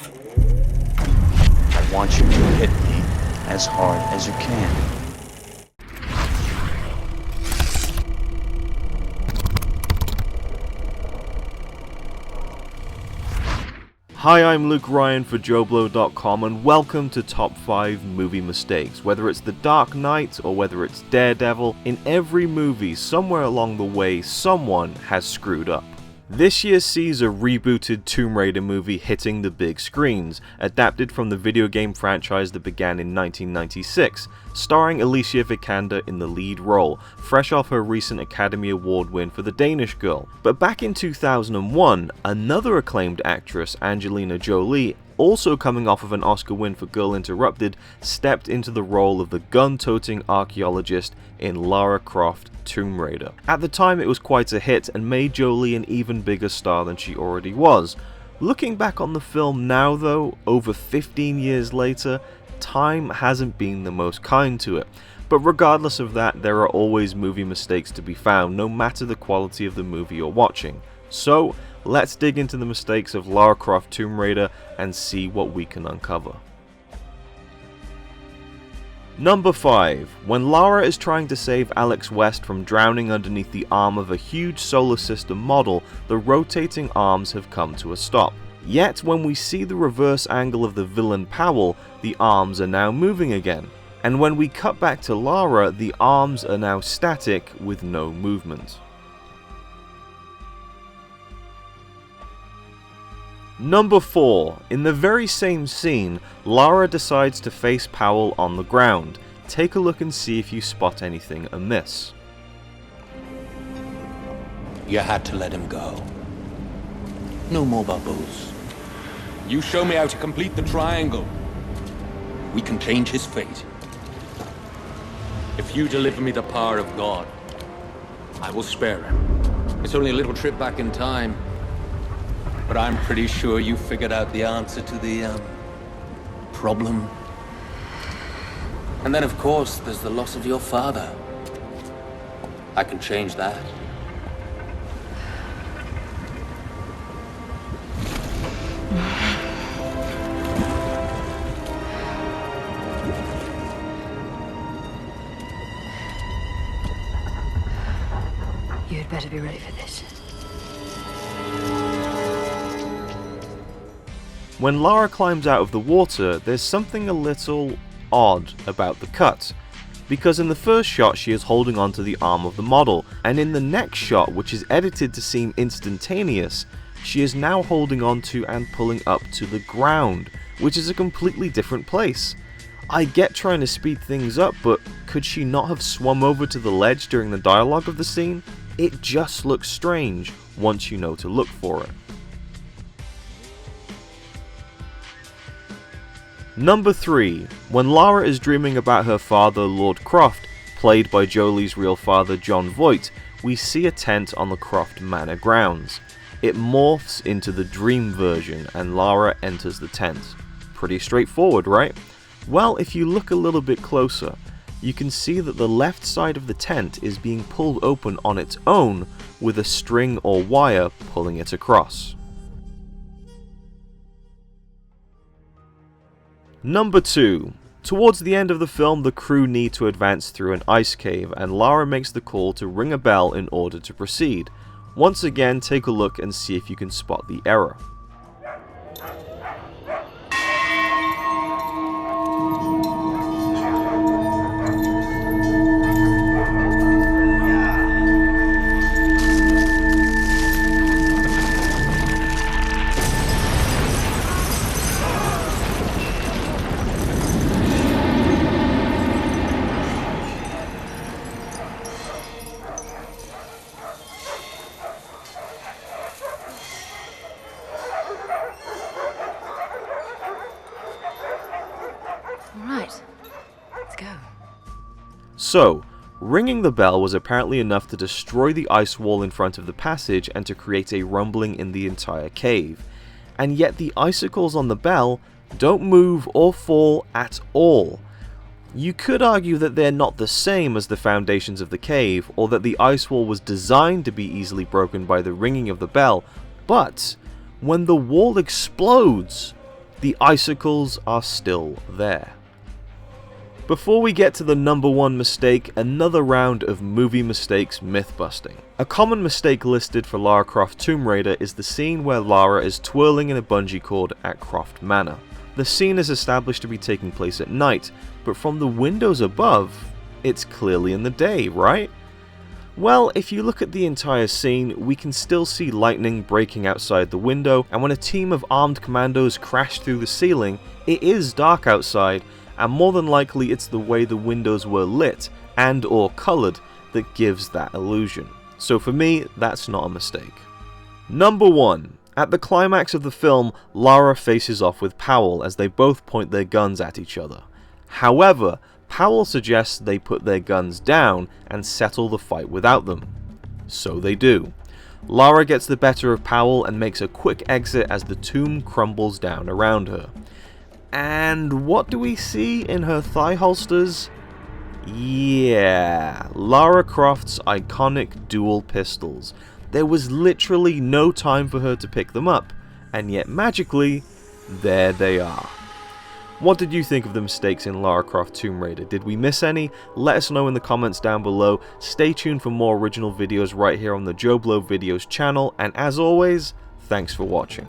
I want you to hit me as hard as you can. Hi, I'm Luke Ryan for JoBlo.com and welcome to Top 5 Movie Mistakes. Whether it's The Dark Knight or whether it's Daredevil, in every movie, somewhere along the way, someone has screwed up. This year sees a rebooted Tomb Raider movie hitting the big screens, adapted from the video game franchise that began in 1996, starring Alicia Vikander in the lead role, fresh off her recent Academy Award win for The Danish Girl. But back in 2001, another acclaimed actress, Angelina Jolie, also coming off of an Oscar win for Girl Interrupted, stepped into the role of the gun-toting archaeologist in Lara Croft Tomb Raider. At the time it was quite a hit and made Jolie an even bigger star than she already was. Looking back on the film now though, over 15 years later, time hasn't been the most kind to it. But regardless of that, there are always movie mistakes to be found, no matter the quality of the movie you're watching. So, let's dig into the mistakes of Lara Croft Tomb Raider and see what we can uncover. Number 5. When Lara is trying to save Alex West from drowning underneath the arm of a huge solar system model, the rotating arms have come to a stop. Yet when we see the reverse angle of the villain Powell, the arms are now moving again. And when we cut back to Lara, the arms are now static with no movement. Number 4. In the very same scene, Lara decides to face Powell on the ground. Take a look and see if you spot anything amiss. You had to let him go. No more bubbles. You show me how to complete the triangle. We can change his fate. If you deliver me the power of God, I will spare him. It's only a little trip back in time. But I'm pretty sure you figured out the answer to the, problem. And then, of course, there's the loss of your father. I can change that. You'd better be ready for this. When Lara climbs out of the water, there's something a little odd about the cut. Because in the first shot she is holding onto the arm of the model, and in the next shot, which is edited to seem instantaneous, she is now holding onto and pulling up to the ground, which is a completely different place. I get trying to speed things up, but could she not have swum over to the ledge during the dialogue of the scene? It just looks strange once you know to look for it. Number 3. When Lara is dreaming about her father, Lord Croft, played by Jolie's real father, John Voight, we see a tent on the Croft Manor grounds. It morphs into the dream version and Lara enters the tent. Pretty straightforward, right? Well, if you look a little bit closer, you can see that the left side of the tent is being pulled open on its own with a string or wire pulling it across. Number 2. Towards the end of the film, the crew need to advance through an ice cave, and Lara makes the call to ring a bell in order to proceed. Once again, take a look and see if you can spot the error. Alright, let's go. So, ringing the bell was apparently enough to destroy the ice wall in front of the passage and to create a rumbling in the entire cave. And yet the icicles on the bell don't move or fall at all. You could argue that they're not the same as the foundations of the cave, or that the ice wall was designed to be easily broken by the ringing of the bell, but when the wall explodes, the icicles are still there. Before we get to the number one mistake, another round of movie mistakes myth-busting. A common mistake listed for Lara Croft Tomb Raider is the scene where Lara is twirling in a bungee cord at Croft Manor. The scene is established to be taking place at night, but from the windows above, it's clearly in the day, right? Well, if you look at the entire scene, we can still see lightning breaking outside the window, and when a team of armed commandos crash through the ceiling, it is dark outside, and more than likely it's the way the windows were lit and or coloured that gives that illusion. So for me, that's not a mistake. Number 1. At the climax of the film, Lara faces off with Powell as they both point their guns at each other. However, Powell suggests they put their guns down and settle the fight without them. So they do. Lara gets the better of Powell and makes a quick exit as the tomb crumbles down around her. And what do we see in her thigh holsters? Yeah, Lara Croft's iconic dual pistols. There was literally no time for her to pick them up, and yet magically, there they are. What did you think of the mistakes in Lara Croft Tomb Raider? Did we miss any? Let us know in the comments down below. Stay tuned for more original videos right here on the JoBlo Videos channel, and as always, thanks for watching.